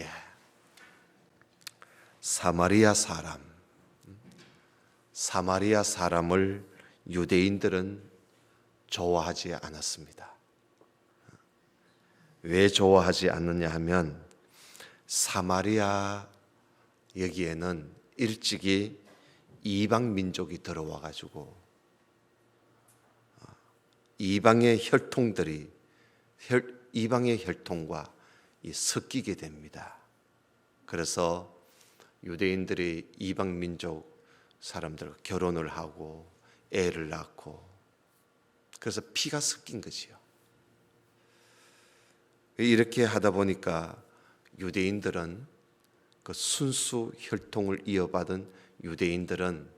예. 사마리아 사람을 유대인들은 좋아하지 않았습니다. 왜 좋아하지 않느냐 하면 사마리아 여기에는 일찍이 이방 민족이 들어와 가지고 이방의 혈통과 섞이게 됩니다. 그래서 유대인들이 이방 민족 사람들과 결혼을 하고 애를 낳고 그래서 피가 섞인 거지요. 이렇게 하다 보니까 유대인들은 그 순수 혈통을 이어받은 유대인들은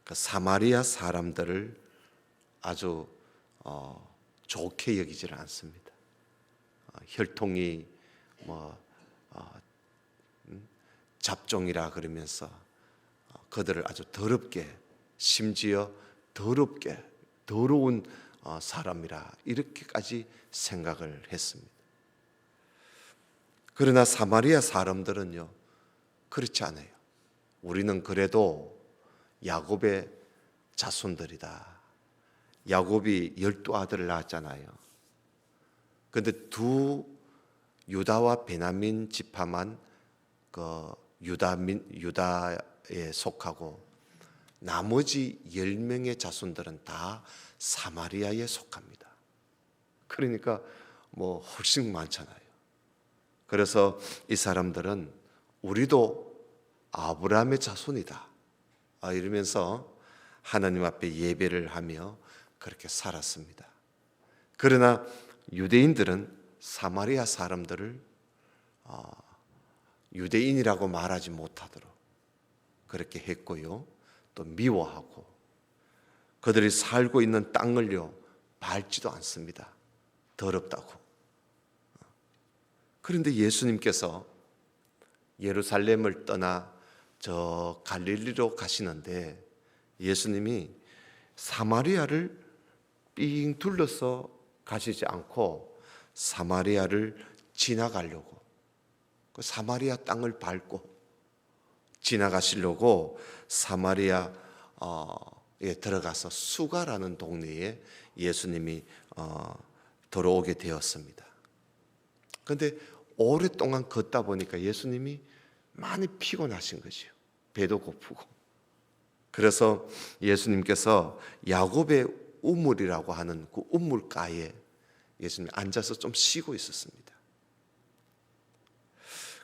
그 사마리아 사람들을 아주 좋게 여기지를 않습니다. 혈통이 잡종이라 그러면서 그들을 아주 더럽게, 심지어 더러운 사람이라 이렇게까지 생각을 했습니다. 그러나 사마리아 사람들은요 그렇지 않아요. 우리는 그래도 야곱의 자손들이다. 야곱이 12아들을 낳았잖아요. 그런데 두 유다와 베냐민 지파만 그 유다에 속하고 나머지 10명의 자손들은 다 사마리아에 속합니다. 그러니까 훨씬 많잖아요. 그래서 이 사람들은 우리도 아브라함의 자손이다 이러면서 하나님 앞에 예배를 하며 그렇게 살았습니다. 그러나 유대인들은 사마리아 사람들을 유대인이라고 말하지 못하도록 그렇게 했고요. 또 미워하고 그들이 살고 있는 땅을요 밟지도 않습니다. 더럽다고. 그런데 예수님께서 예루살렘을 떠나 저 갈릴리로 가시는데 예수님이 사마리아를 삥 둘러서 가시지 않고 사마리아를 지나가려고 그 사마리아 땅을 밟고 지나가시려고 사마리아에 들어가서 수가라는 동네에 예수님이 들어오게 되었습니다. 그런데 오랫동안 걷다 보니까 예수님이 많이 피곤하신 것이요. 배도 고프고. 그래서 예수님께서 야곱의 우물이라고 하는 그 우물가에 예수님이 앉아서 좀 쉬고 있었습니다.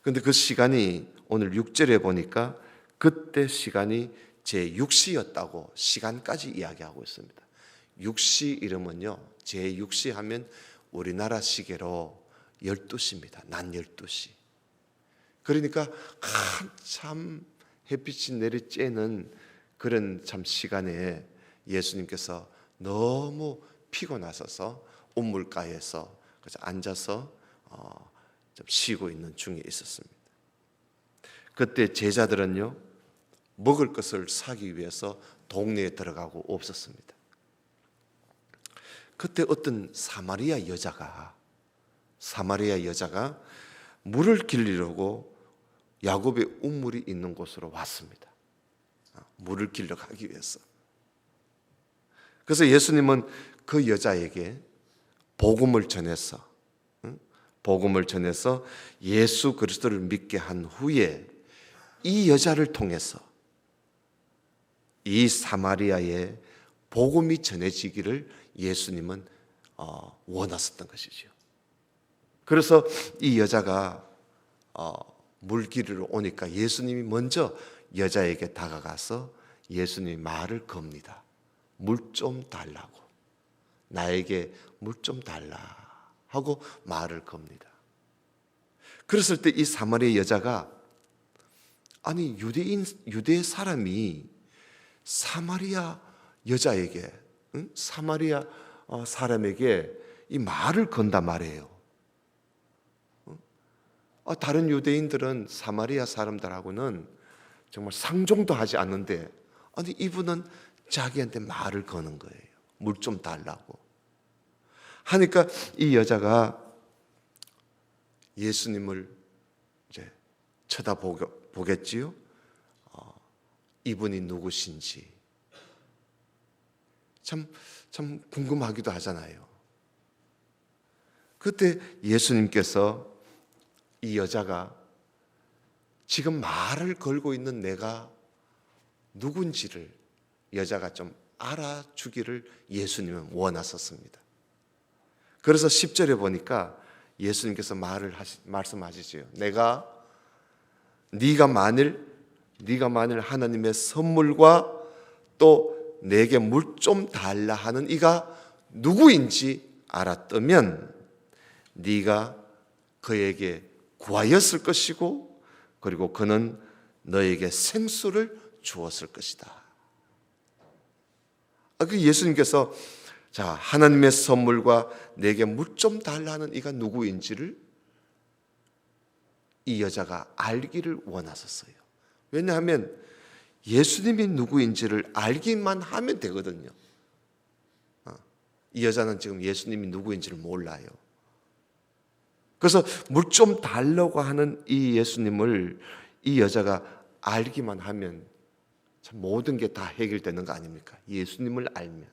그런데 그 시간이 오늘 6절에 보니까 그때 시간이 제6시였다고 시간까지 이야기하고 있습니다. 6시 이름은요, 제6시 하면 우리나라 시계로 12시입니다. 낮 12시. 그러니까 한참 햇빛이 내리쬐는 그런 참 시간에 예수님께서 너무 피곤하셔서 우물가에서 앉아서 좀 쉬고 있는 중에 있었습니다. 그때 제자들은요 먹을 것을 사기 위해서 동네에 들어가고 없었습니다. 그때 어떤 사마리아 여자가 물을 길리려고 야곱의 우물이 있는 곳으로 왔습니다. 물을 길러 가기 위해서. 그래서 예수님은 그 여자에게 복음을 전해서 예수 그리스도를 믿게 한 후에 이 여자를 통해서 이 사마리아에 복음이 전해지기를 예수님은 원하셨던 것이죠. 그래서 이 여자가 물 길으러 오니까 예수님이 먼저 여자에게 다가가서 예수님이 말을 겁니다. 물 좀 달라고. 나에게 물 좀 달라 하고 말을 겁니다. 그랬을 때 이 사마리아 여자가 아니 유대 사람이 사마리아 여자에게 사마리아 사람에게 이 말을 건단 말이에요. 다른 유대인들은 사마리아 사람들하고는 정말 상종도 하지 않는데 아니 이분은 자기한테 말을 거는 거예요. 물 좀 달라고 하니까 이 여자가 예수님을 이제 쳐다보겠지요. 이분이 누구신지 참 궁금하기도 하잖아요. 그때 예수님께서 이 여자가 지금 말을 걸고 있는 내가 누군지를 여자가 좀 알아주기를 예수님은 원하셨습니다. 그래서 10절에 보니까 예수님께서 말씀하시지요. 네가 만일 하나님의 선물과 또 내게 물 좀 달라 하는 이가 누구인지 알았다면 네가 그에게 구하였을 것이고 그리고 그는 너에게 생수를 주었을 것이다. 그 예수님께서 하나님의 선물과 내게 물 좀 달라 하는 이가 누구인지를 이 여자가 알기를 원하셨어요. 왜냐하면 예수님이 누구인지를 알기만 하면 되거든요. 이 여자는 지금 예수님이 누구인지를 몰라요. 그래서 물 좀 달라고 하는 이 예수님을 이 여자가 알기만 하면 참 모든 게 다 해결되는 거 아닙니까? 예수님을 알면,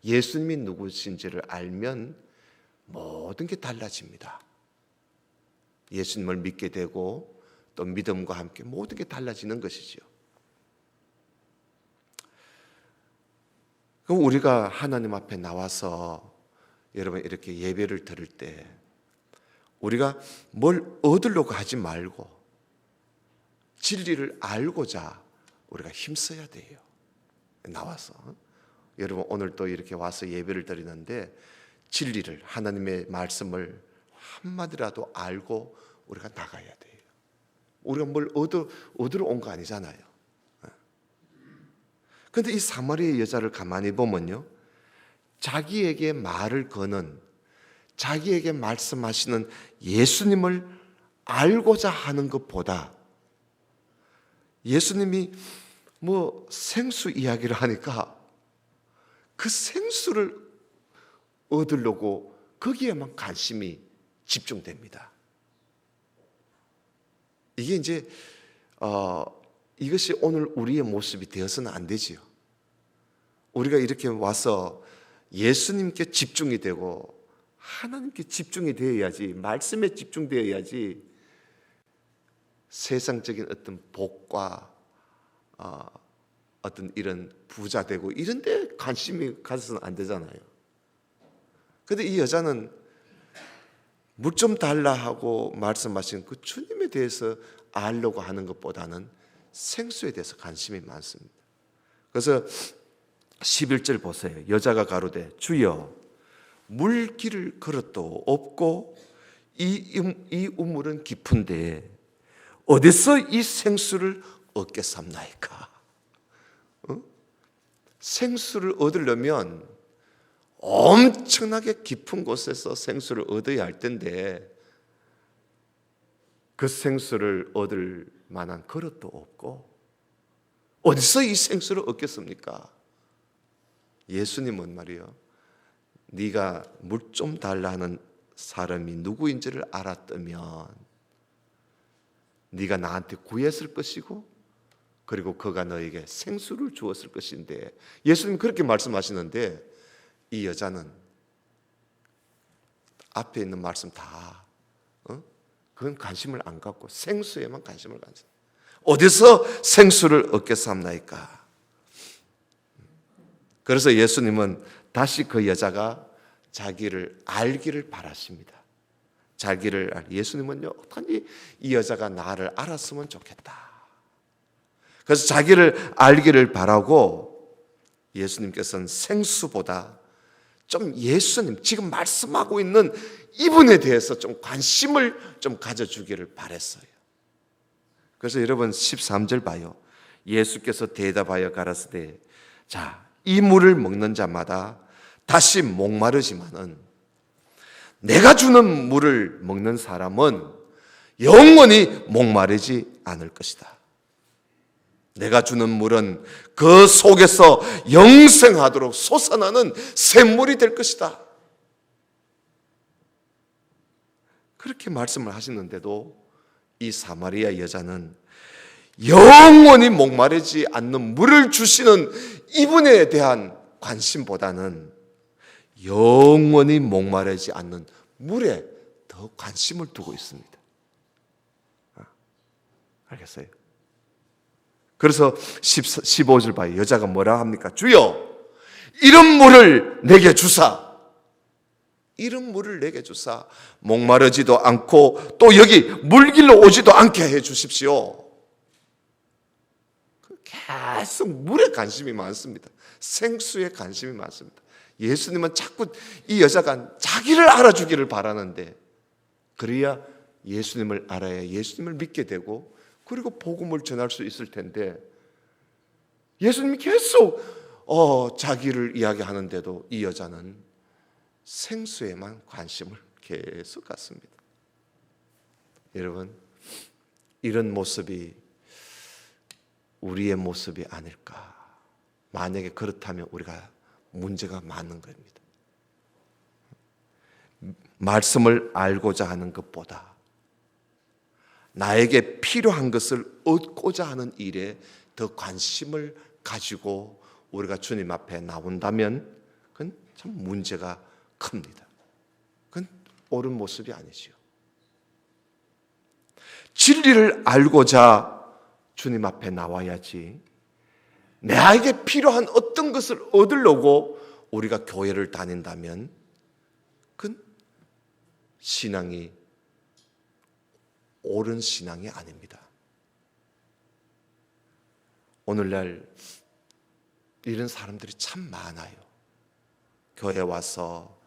예수님이 누구신지를 알면 모든 게 달라집니다. 예수님을 믿게 되고 또 믿음과 함께 모든 게 달라지는 것이지요. 그럼 우리가 하나님 앞에 나와서 여러분 이렇게 예배를 드릴 때 우리가 뭘 얻으려고 하지 말고 진리를 알고자 우리가 힘써야 돼요. 나와서 여러분 오늘 또 이렇게 와서 예배를 드리는데 진리를, 하나님의 말씀을 한마디라도 알고 우리가 나가야 돼요. 우리가 뭘 얻으러 온 거 아니잖아요. 그런데 이 사마리아 여자를 가만히 보면요, 자기에게 말을 거는, 자기에게 말씀하시는 예수님을 알고자 하는 것보다 예수님이 생수 이야기를 하니까 그 생수를 얻으려고 거기에만 관심이 집중됩니다. 이게 이제 이것이 오늘 우리의 모습이 되어서는 안 되지요. 우리가 이렇게 와서 예수님께 집중이 되고 하나님께 집중이 되어야지, 말씀에 집중되어야지 세상적인 어떤 복과 어떤 이런 부자 되고 이런 데 관심이 가서는 안 되잖아요. 그런데 이 여자는 물 좀 달라 하고 말씀하신 그 주님에 대해서 알려고 하는 것보다는 생수에 대해서 관심이 많습니다. 그래서 11절 보세요. 여자가 가로되 주여 물길을 걸어도 없고 이 우물은 깊은데 어디서 이 생수를 얻겠삼나이까? 생수를 얻으려면 엄청나게 깊은 곳에서 생수를 얻어야 할 텐데 그 생수를 얻을 만한 그릇도 없고 어디서 이 생수를 얻겠습니까? 예수님은 말이요, 네가 물 좀 달라 하는 사람이 누구인지를 알았다면 네가 나한테 구했을 것이고 그리고 그가 너에게 생수를 주었을 것인데, 예수님 그렇게 말씀하시는데 이 여자는 앞에 있는 말씀 다 그건 관심을 안 갖고 생수에만 관심을 가졌어요. 어디서 생수를 얻겠사옵나이까? 그래서 예수님은 다시 그 여자가 자기를 알기를 바라십니다. 예수님은요, 어떻게 이 여자가 나를 알았으면 좋겠다. 그래서 자기를 알기를 바라고 예수님께서는 생수보다 좀 예수님 지금 말씀하고 있는 이분에 대해서 좀 관심을 좀 가져주기를 바랬어요. 그래서 여러분 13절 봐요. 예수께서 대답하여 가라사대 이 물을 먹는 자마다 다시 목마르지만은 내가 주는 물을 먹는 사람은 영원히 목마르지 않을 것이다. 내가 주는 물은 그 속에서 영생하도록 솟아나는 샘물이 될 것이다. 그렇게 말씀을 하시는데도 이 사마리아 여자는 영원히 목마르지 않는 물을 주시는 이분에 대한 관심보다는 영원히 목마르지 않는 물에 더 관심을 두고 있습니다. 알겠어요? 그래서 15절 봐요. 여자가 뭐라 합니까? 주여, 이런 물을 내게 주사. 이런 물을 내게 주사. 목마르지도 않고 또 여기 물길로 오지도 않게 해 주십시오. 계속 물에 관심이 많습니다. 생수에 관심이 많습니다. 예수님은 자꾸 이 여자가 자기를 알아주기를 바라는데, 그래야 예수님을 알아야 예수님을 믿게 되고 그리고 복음을 전할 수 있을 텐데, 예수님이 계속 자기를 이야기하는데도 이 여자는 생수에만 관심을 계속 갖습니다. 여러분, 이런 모습이 우리의 모습이 아닐까. 만약에 그렇다면 우리가 문제가 많은 겁니다. 말씀을 알고자 하는 것보다 나에게 필요한 것을 얻고자 하는 일에 더 관심을 가지고 우리가 주님 앞에 나온다면 그건 참 문제가 큽니다. 그건 옳은 모습이 아니지요. 진리를 알고자 주님 앞에 나와야지, 나에게 필요한 어떤 것을 얻으려고 우리가 교회를 다닌다면 그건 신앙이 옳은 신앙이 아닙니다. 오늘날 이런 사람들이 참 많아요. 교회 와서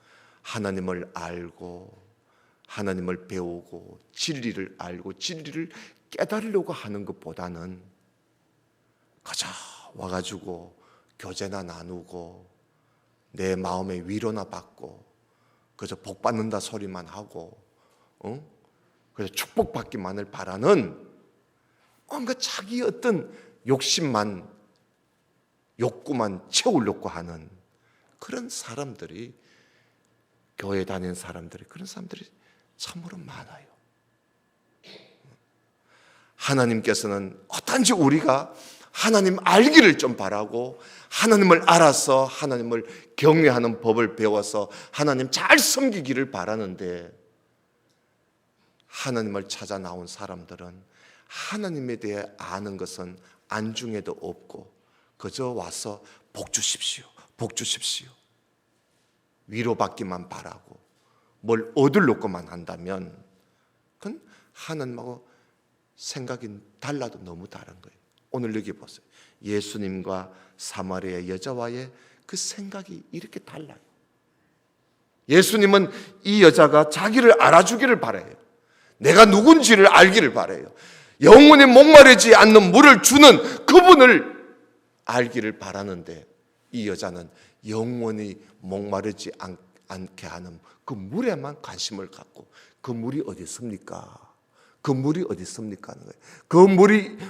하나님을 알고 하나님을 배우고 진리를 알고 진리를 깨달으려고 하는 것보다는 가자 와가지고 교제나 나누고 내 마음의 위로나 받고 그저 복 받는다 소리만 하고 그래서 축복받기만을 바라는 뭔가 자기 어떤 욕구만 채우려고 하는 그런 사람들이, 교회 다니는 사람들이, 그런 사람들이 참으로 많아요. 하나님께서는 어떤지 우리가 하나님 알기를 좀 바라고 하나님을 알아서 하나님을 경외하는 법을 배워서 하나님 잘 섬기기를 바라는데, 하나님을 찾아 나온 사람들은 하나님에 대해 아는 것은 안중에도 없고 그저 와서 복 주십시오, 복 주십시오, 위로받기만 바라고 뭘 얻으려고만 한다면 그건 하나님하고 생각이 달라도 너무 다른 거예요. 오늘 여기 보세요. 예수님과 사마리아 여자와의 그 생각이 이렇게 달라요. 예수님은 이 여자가 자기를 알아주기를 바라요. 내가 누군지를 알기를 바라요. 영원히 목마르지 않는 물을 주는 그분을 알기를 바라는데, 이 여자는 영원히 목마르지 않게 하는 그 물에만 관심을 갖고, 그 물이 어디 있습니까? 그 물이 어디 있습니까? 하는 거예요. 그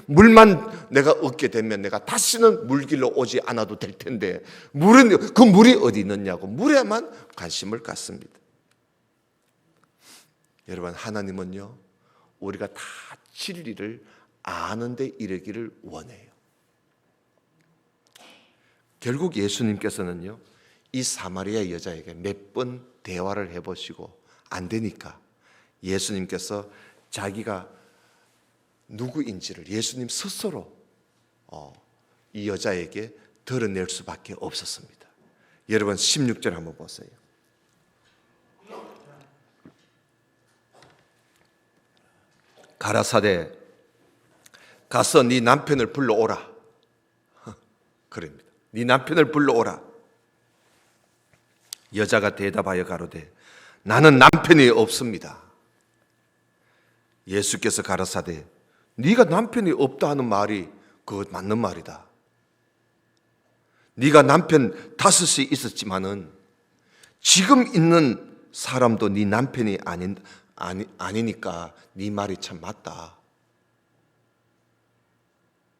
물만 내가 얻게 되면 내가 다시는 물길로 오지 않아도 될 텐데, 그 물이 어디 있느냐고 물에만 관심을 갖습니다. 여러분, 하나님은요, 우리가 다 진리를 아는 데 이르기를 원해요. 결국 예수님께서는요, 이 사마리아 여자에게 몇 번 대화를 해보시고 안 되니까 예수님께서 자기가 누구인지를 예수님 스스로 이 여자에게 드러낼 수밖에 없었습니다. 여러분, 16절 한번 보세요. 가라사대 가서 네 남편을 불러오라. 그럽니다. 네 남편을 불러오라. 여자가 대답하여 가로되 나는 남편이 없습니다. 예수께서 가라사대 네가 남편이 없다 하는 말이 그것 맞는 말이다. 네가 남편 5이 있었지만은 지금 있는 사람도 네 남편이 아니니까 네 말이 참 맞다.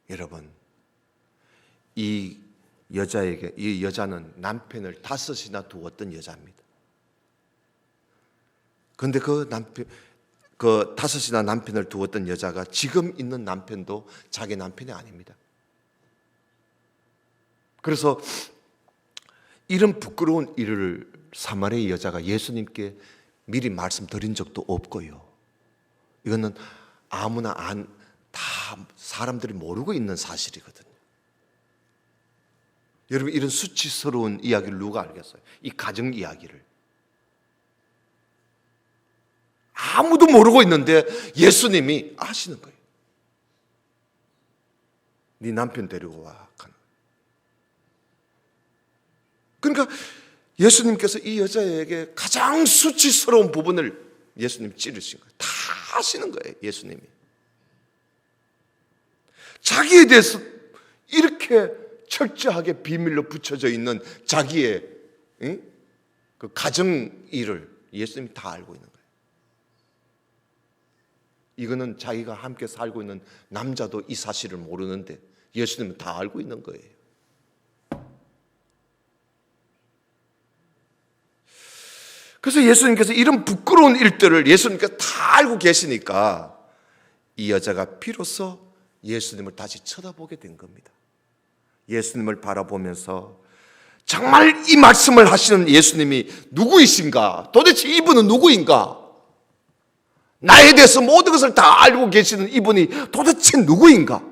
여러분, 이 여자는 남편을 5이나 두었던 여자입니다. 그런데 그 그 5이나 남편을 두었던 여자가 지금 있는 남편도 자기 남편이 아닙니다. 그래서 이런 부끄러운 일을 사마리아 여자가 예수님께 미리 말씀드린 적도 없고요. 이거는 아무나 다 사람들이 모르고 있는 사실이거든요. 여러분, 이런 수치스러운 이야기를 누가 알겠어요? 이 가정 이야기를. 아무도 모르고 있는데 예수님이 아시는 거예요. 네 남편 데리고 와. 그러니까 예수님께서 이 여자에게 가장 수치스러운 부분을 예수님이 찌르신 거예요. 다 아시는 거예요, 예수님이. 자기에 대해서 이렇게 철저하게 비밀로 붙여져 있는 자기의 그 가정 일을 예수님이 다 알고 있는 거예요. 이거는 자기가 함께 살고 있는 남자도 이 사실을 모르는데 예수님은 다 알고 있는 거예요. 그래서 예수님께서 이런 부끄러운 일들을 예수님께서 다 알고 계시니까 이 여자가 비로소 예수님을 다시 쳐다보게 된 겁니다. 예수님을 바라보면서 정말 이 말씀을 하시는 예수님이 누구이신가? 도대체 이분은 누구인가? 나에 대해서 모든 것을 다 알고 계시는 이분이 도대체 누구인가?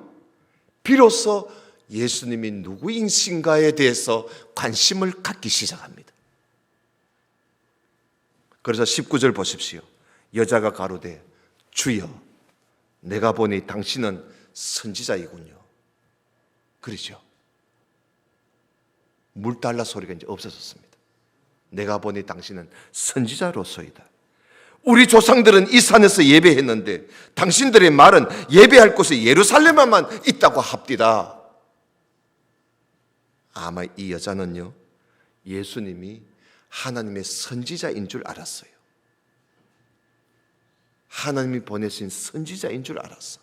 비로소 예수님이 누구이신가에 대해서 관심을 갖기 시작합니다. 그래서 19절 보십시오. 여자가 가로되 주여 내가 보니 당신은 선지자이군요. 그러죠. 물달라 소리가 이제 없어졌습니다. 내가 보니 당신은 선지자로소이다. 우리 조상들은 이 산에서 예배했는데 당신들의 말은 예배할 곳이 예루살렘에만 있다고 합디다. 아마 이 여자는요, 예수님이 하나님의 선지자인 줄 알았어요. 하나님이 보내신 선지자인 줄 알았어.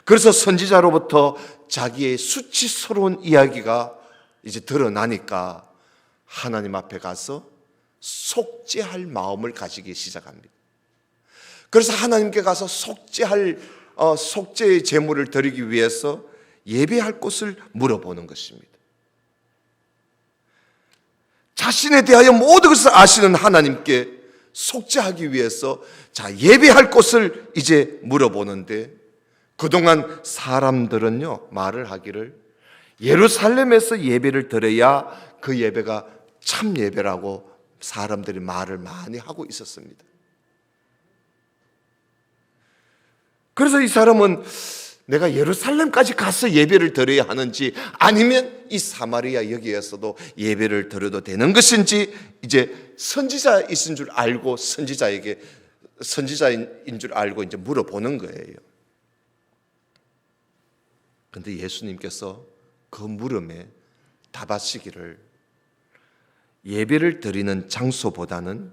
그래서 선지자로부터 자기의 수치스러운 이야기가 이제 드러나니까 하나님 앞에 가서 속죄할 마음을 가지기 시작합니다. 그래서 하나님께 가서 속죄의 제물을 드리기 위해서 예배할 곳을 물어보는 것입니다. 자신에 대하여 모든 것을 아시는 하나님께 속죄하기 위해서 예배할 곳을 이제 물어보는데, 그동안 사람들은요 말을 하기를 예루살렘에서 예배를 드려야 그 예배가 참 예배라고 사람들이 말을 많이 하고 있었습니다. 그래서 이 사람은 내가 예루살렘까지 가서 예배를 드려야 하는지, 아니면 이 사마리아 여기에서도 예배를 드려도 되는 것인지, 이제 선지자인 줄 알고 선지자인 줄 알고 이제 물어보는 거예요. 그런데 예수님께서 그 물음에 답하시기를 예배를 드리는 장소보다는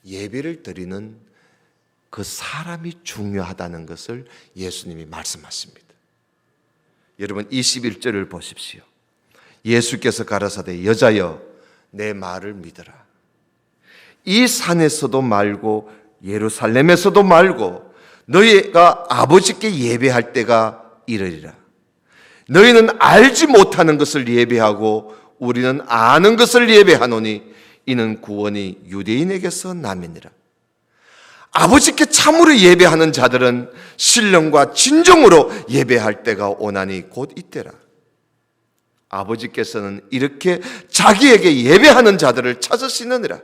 예배를 드리는 그 사람이 중요하다는 것을 예수님이 말씀하십니다. 여러분 21절을 보십시오. 예수께서 가라사대 여자여 내 말을 믿으라. 이 산에서도 말고 예루살렘에서도 말고 너희가 아버지께 예배할 때가 이르리라. 너희는 알지 못하는 것을 예배하고 우리는 아는 것을 예배하노니 이는 구원이 유대인에게서 남이니라. 아버지께 참으로 예배하는 자들은 신령과 진정으로 예배할 때가 오나니 곧 이때라. 아버지께서는 이렇게 자기에게 예배하는 자들을 찾으시느니라.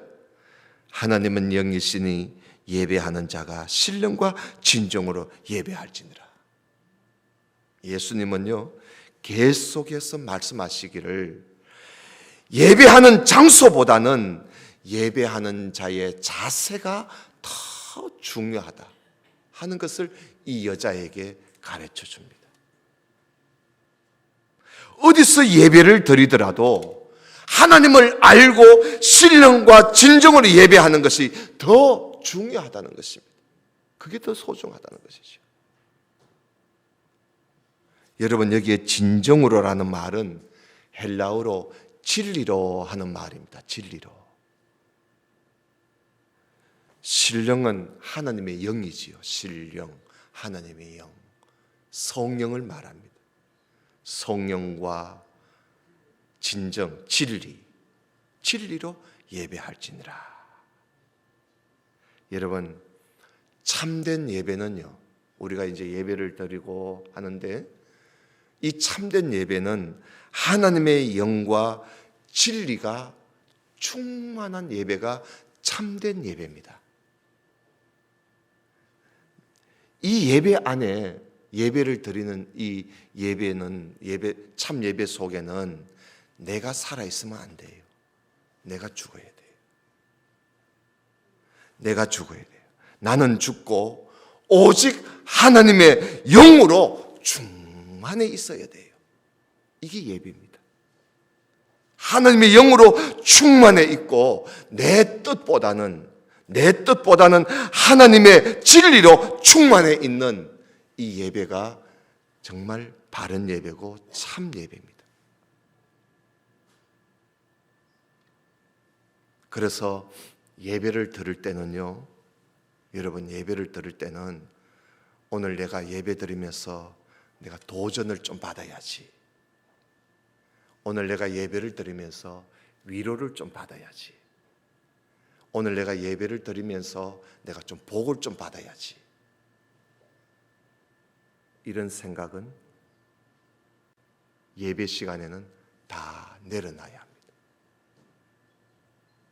하나님은 영이시니 예배하는 자가 신령과 진정으로 예배할지니라. 예수님은요 계속해서 말씀하시기를 예배하는 장소보다는 예배하는 자의 자세가 더 중요하다 하는 것을 이 여자에게 가르쳐 줍니다. 어디서 예배를 드리더라도 하나님을 알고 신령과 진정으로 예배하는 것이 더 중요하다는 것입니다. 그게 더 소중하다는 것이죠. 여러분 여기에 진정으로라는 말은 헬라어로 진리로 하는 말입니다. 진리로. 신령은 하나님의 영이지요. 신령, 하나님의 영, 성령을 말합니다. 성령과 진정, 진리로 예배할지니라. 여러분, 참된 예배는요, 우리가 이제 예배를 드리고 하는데, 이 참된 예배는 하나님의 영과 진리가 충만한 예배가 참된 예배입니다. 이 예배 안에, 예배를 드리는 이 예배는, 참 예배 속에는 내가 살아있으면 안 돼요. 내가 죽어야 돼요. 내가 죽어야 돼요. 나는 죽고 오직 하나님의 영으로 충만해 있어야 돼요. 이게 예배입니다. 하나님의 영으로 충만해 있고 내 뜻보다는 하나님의 진리로 충만해 있는 이 예배가 정말 바른 예배고 참 예배입니다. 그래서 예배를 드릴 때는요, 여러분, 예배를 드릴 때는 오늘 내가 예배 드리면서 내가 도전을 좀 받아야지. 오늘 내가 예배를 드리면서 위로를 좀 받아야지. 오늘 내가 예배를 드리면서 내가 좀 복을 좀 받아야지. 이런 생각은 예배 시간에는 다 내려놔야 합니다.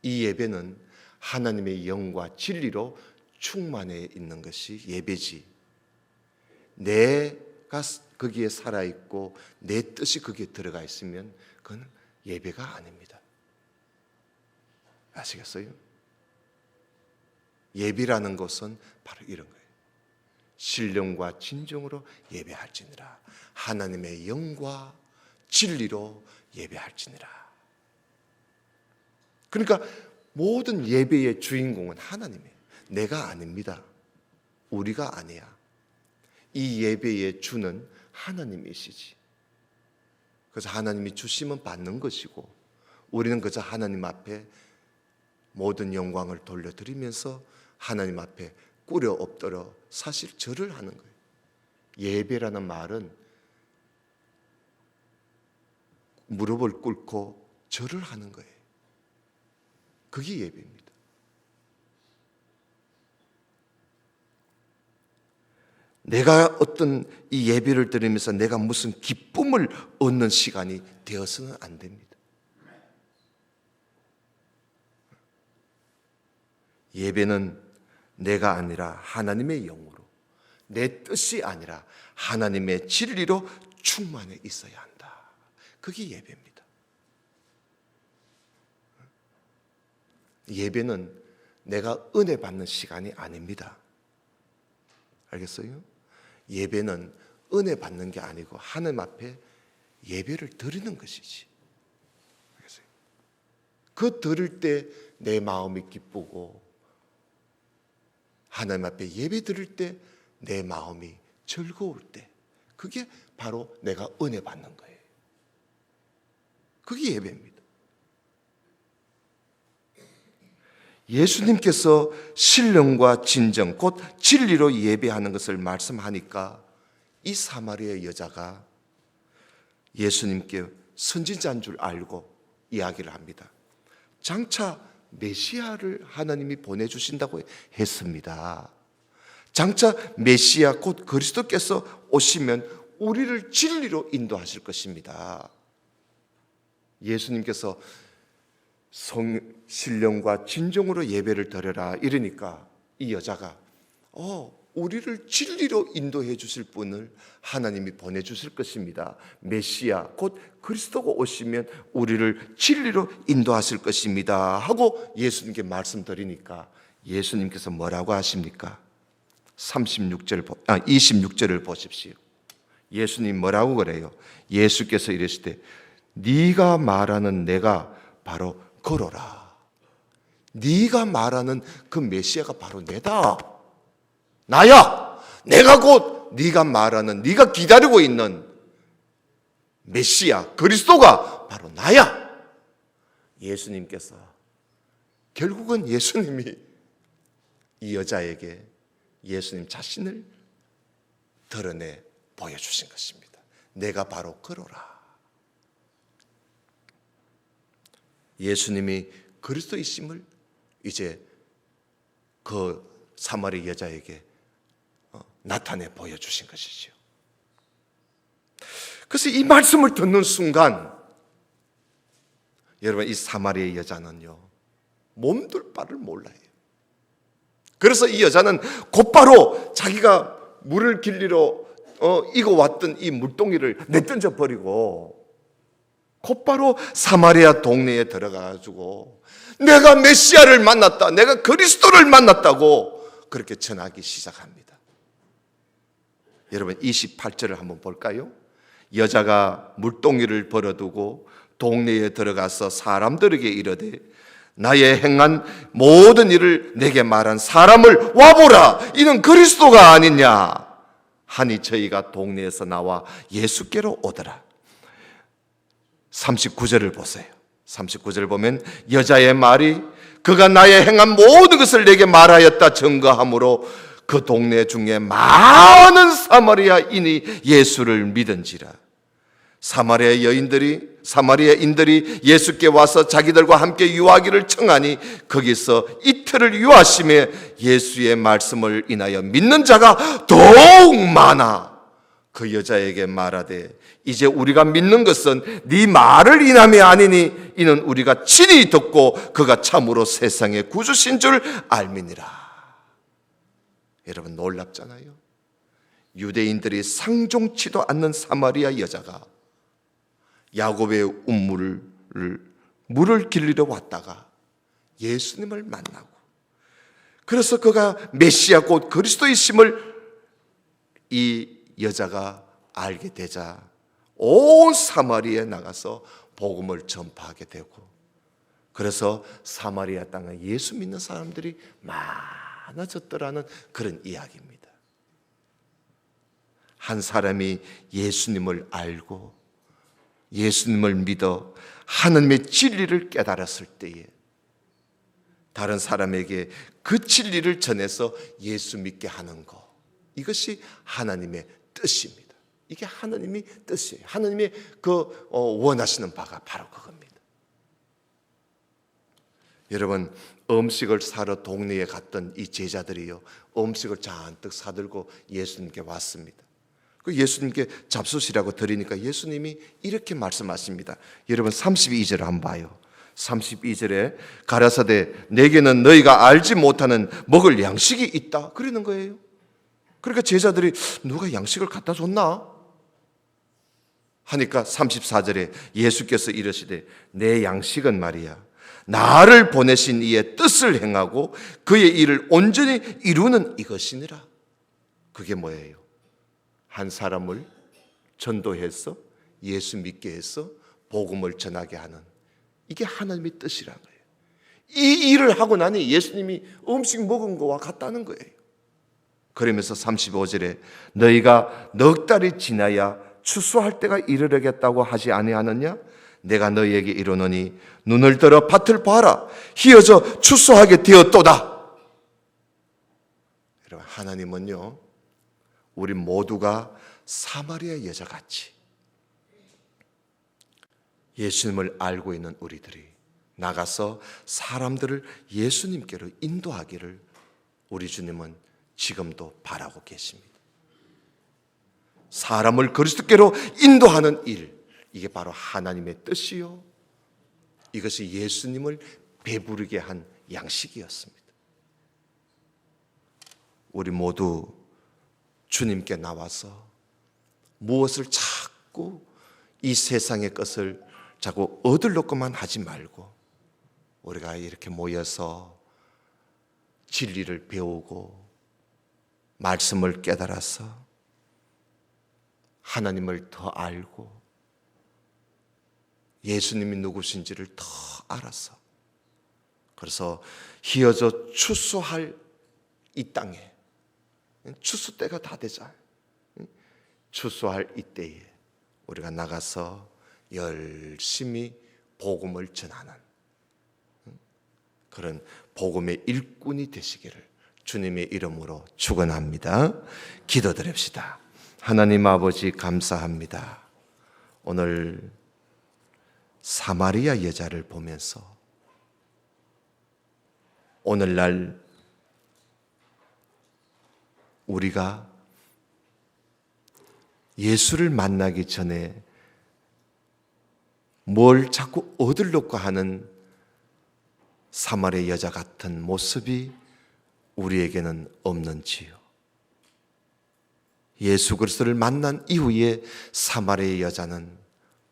이 예배는 하나님의 영과 진리로 충만해 있는 것이 예배지. 내가 거기에 살아있고 내 뜻이 거기에 들어가 있으면 그건 예배가 아닙니다. 아시겠어요? 예배라는 것은 바로 이런 거예요. 신령과 진정으로 예배할지니라. 하나님의 영과 진리로 예배할지니라. 그러니까 모든 예배의 주인공은 하나님이에요. 내가 아닙니다. 우리가 아니야. 이 예배의 주는 하나님이시지. 그래서 하나님이 주시면 받는 것이고 우리는 그저 하나님 앞에 모든 영광을 돌려드리면서 하나님 앞에 꿇어 엎드려 사실 절을 하는 거예요. 예배라는 말은 무릎을 꿇고 절을 하는 거예요. 그게 예배입니다. 내가 어떤 이 예배를 드리면서 내가 무슨 기쁨을 얻는 시간이 되어서는 안 됩니다. 예배는 내가 아니라 하나님의 영으로, 내 뜻이 아니라 하나님의 진리로 충만해 있어야 한다. 그게 예배입니다. 예배는 내가 은혜 받는 시간이 아닙니다. 알겠어요? 예배는 은혜 받는 게 아니고 하나님 앞에 예배를 드리는 것이지. 알겠어요? 그 드릴 때 내 마음이 기쁘고 하나님 앞에 예배 드릴 때 내 마음이 즐거울 때 그게 바로 내가 은혜 받는 거예요. 그게 예배입니다. 예수님께서 신령과 진정 곧 진리로 예배하는 것을 말씀하니까 이 사마리아 여자가 예수님께 선지자인 줄 알고 이야기를 합니다. 장차 메시아를 하나님이 보내주신다고 했습니다. 장차 메시아 곧 그리스도께서 오시면 우리를 진리로 인도하실 것입니다. 예수님께서 신령과 진정으로 예배를 드려라 이러니까 이 여자가 우리를 진리로 인도해 주실 분을 하나님이 보내주실 것입니다. 메시아 곧 그리스도가 오시면 우리를 진리로 인도하실 것입니다 하고 예수님께 말씀드리니까 예수님께서 뭐라고 하십니까? 26절을 보십시오. 예수님 뭐라고 그래요? 예수께서 이르시되 네가 말하는 내가 바로 걸어라. 네가 말하는 그 메시아가 바로 내다. 나야. 내가 곧 네가 말하는, 네가 기다리고 있는 메시아 그리스도가 바로 나야. 예수님께서 결국은 예수님이 이 여자에게 예수님 자신을 드러내 보여주신 것입니다. 내가 바로 그로라. 예수님이 그리스도이심을 이제 그 사마리 여자에게 나타내 보여주신 것이죠. 그래서 이 말씀을 듣는 순간 여러분, 이 사마리아 여자는요 몸둘 바를 몰라요. 그래서 이 여자는 곧바로 자기가 물을 길리러 이고 왔던 이 물동이를 내던져 버리고 곧바로 사마리아 동네에 들어가가지고 내가 메시아를 만났다, 내가 그리스도를 만났다고 그렇게 전하기 시작합니다. 여러분 28절을 한번 볼까요? 여자가 물동이를 버려두고 동네에 들어가서 사람들에게 이르되 나의 행한 모든 일을 내게 말한 사람을 와보라, 이는 그리스도가 아니냐 하니 저희가 동네에서 나와 예수께로 오더라. 39절을 보세요. 39절 보면 여자의 말이 그가 나의 행한 모든 것을 내게 말하였다 증거하므로 그 동네 중에 많은 사마리아인이 예수를 믿은지라. 사마리아인들이 예수께 와서 자기들과 함께 유하기를 청하니 거기서 이틀을 유하심에 예수의 말씀을 인하여 믿는 자가 더욱 많아 그 여자에게 말하되 이제 우리가 믿는 것은 네 말을 인함이 아니니 이는 우리가 친히 듣고 그가 참으로 세상의 구주신 줄 알미니라. 여러분 놀랍잖아요. 유대인들이 상종치도 않는 사마리아 여자가 야곱의 물을 길리러 왔다가 예수님을 만나고, 그래서 그가 메시아 곧 그리스도이심을 이 여자가 알게 되자 온 사마리아에 나가서 복음을 전파하게 되고, 그래서 사마리아 땅에 예수 믿는 사람들이 많아졌더라는 그런 이야기입니다. 한 사람이 예수님을 알고 예수님을 믿어 하나님의 진리를 깨달았을 때에 다른 사람에게 그 진리를 전해서 예수 믿게 하는 것, 이것이 하나님의 뜻입니다. 이게 하나님의 뜻이에요. 하나님의 원하시는 바가 바로 그겁니다. 여러분 음식을 사러 동네에 갔던 이 제자들이요 음식을 잔뜩 사들고 예수님께 왔습니다. 그 예수님께 잡수시라고 드리니까 예수님이 이렇게 말씀하십니다. 여러분 32절을 한번 봐요. 32절에 가라사대 내게는 너희가 알지 못하는 먹을 양식이 있다 그러는 거예요. 그러니까 제자들이 누가 양식을 갖다 줬나 하니까 34절에 예수께서 이르시되 내 양식은 말이야 나를 보내신 이의 뜻을 행하고 그의 일을 온전히 이루는 이것이니라. 그게 뭐예요? 한 사람을 전도해서 예수 믿게 해서 복음을 전하게 하는, 이게 하나님의 뜻이란 거예요. 이 일을 하고 나니 예수님이 음식 먹은 거와 같다는 거예요. 그러면서 35절에 너희가 넉 달이 지나야 추수할 때가 이르려겠다고 하지 아니하느냐? 내가 너희에게 이르노니 눈을 들어 밭을 봐라 희어져 추수하게 되었도다. 여러분 하나님은요 우리 모두가 사마리아 여자같이 예수님을 알고 있는 우리들이 나가서 사람들을 예수님께로 인도하기를 우리 주님은 지금도 바라고 계십니다. 사람을 그리스도께로 인도하는 일, 이게 바로 하나님의 뜻이요 이것이 예수님을 배부르게 한 양식이었습니다. 우리 모두 주님께 나와서 무엇을 자꾸 이 세상의 것을 자꾸 얻으려고만 하지 말고 우리가 이렇게 모여서 진리를 배우고 말씀을 깨달아서 하나님을 더 알고 예수님이 누구신지를 더 알아서, 그래서 희어져 추수할 이 땅에 추수 때가 다 되잖아요. 추수할 이때에 우리가 나가서 열심히 복음을 전하는 그런 복음의 일꾼이 되시기를 주님의 이름으로 축원합니다. 기도드립시다. 하나님 아버지 감사합니다. 오늘 사마리아 여자를 보면서 오늘날 우리가 예수를 만나기 전에 뭘 자꾸 얻으려고 하는 사마리아 여자 같은 모습이 우리에게는 없는지요. 예수 그리스도를 만난 이후에 사마리아 여자는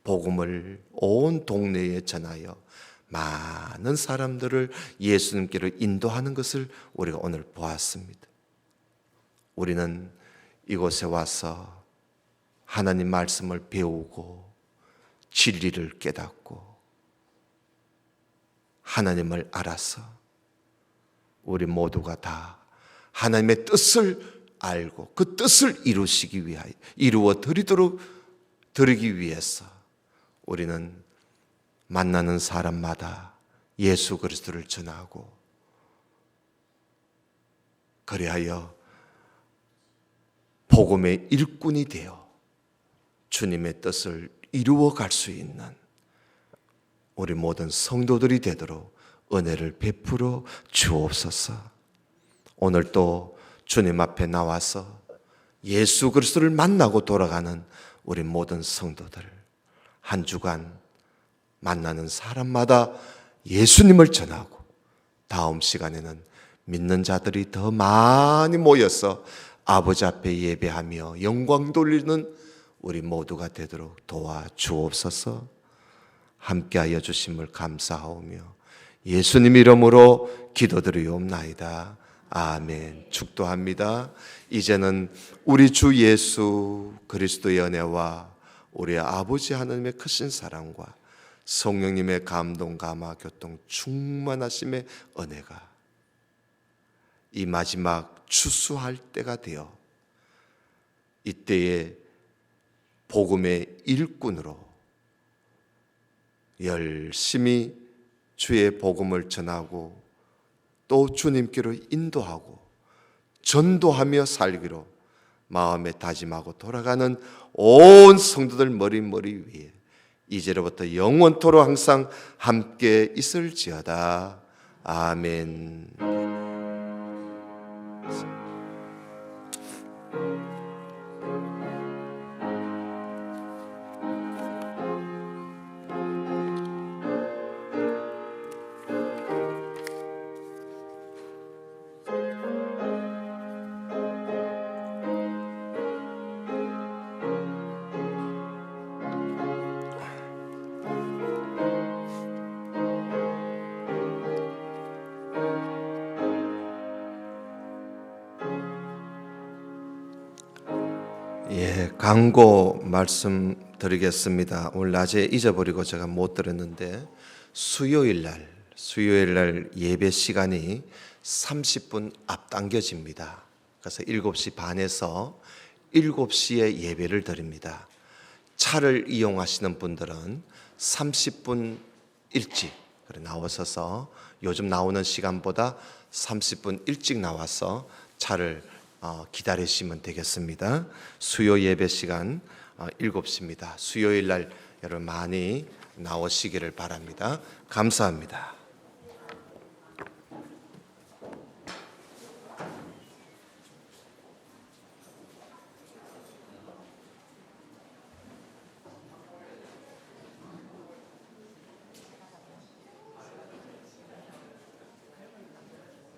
복음을 온 동네에 전하여 많은 사람들을 예수님께로 인도하는 것을 우리가 오늘 보았습니다. 우리는 이곳에 와서 하나님 말씀을 배우고 진리를 깨닫고 하나님을 알아서 우리 모두가 다 하나님의 뜻을 알고 그 뜻을 이루시기 위하여 이루어 드리기 위해서 우리는 만나는 사람마다 예수 그리스도를 전하고 그리하여 복음의 일꾼이 되어 주님의 뜻을 이루어 갈 수 있는 우리 모든 성도들이 되도록 은혜를 베풀어 주옵소서. 오늘 또 주님 앞에 나와서 예수 그리스도를 만나고 돌아가는 우리 모든 성도들 한 주간 만나는 사람마다 예수님을 전하고 다음 시간에는 믿는 자들이 더 많이 모여서 아버지 앞에 예배하며 영광 돌리는 우리 모두가 되도록 도와주옵소서. 함께하여 주심을 감사하오며 예수님 이름으로 기도드리옵나이다. 아멘. 축도합니다. 이제는 우리 주 예수 그리스도의 은혜와 우리 아버지 하나님의 크신 사랑과 성령님의 감동, 감화, 교통, 충만하심의 은혜가 이 마지막 추수할 때가 되어 이때에 복음의 일꾼으로 열심히 주의 복음을 전하고 또 주님께로 인도하고 전도하며 살기로 마음에 다짐하고 돌아가는 온 성도들 머리 위에 이제로부터 영원토록 항상 함께 있을지어다. 아멘. 광고 말씀드리겠습니다. 오늘 낮에 잊어버리고 제가 못 드렸는데 수요일 날 예배 시간이 30분 앞당겨집니다. 그래서 7시 반에서 7시에 예배를 드립니다. 차를 이용하시는 분들은 30분 일찍 나오셔서 요즘 나오는 시간보다 30분 일찍 나와서 차를 기다리시면 되겠습니다. 수요 예배 시간 7시입니다. 수요일 날 여러분 많이 나오시기를 바랍니다. 감사합니다.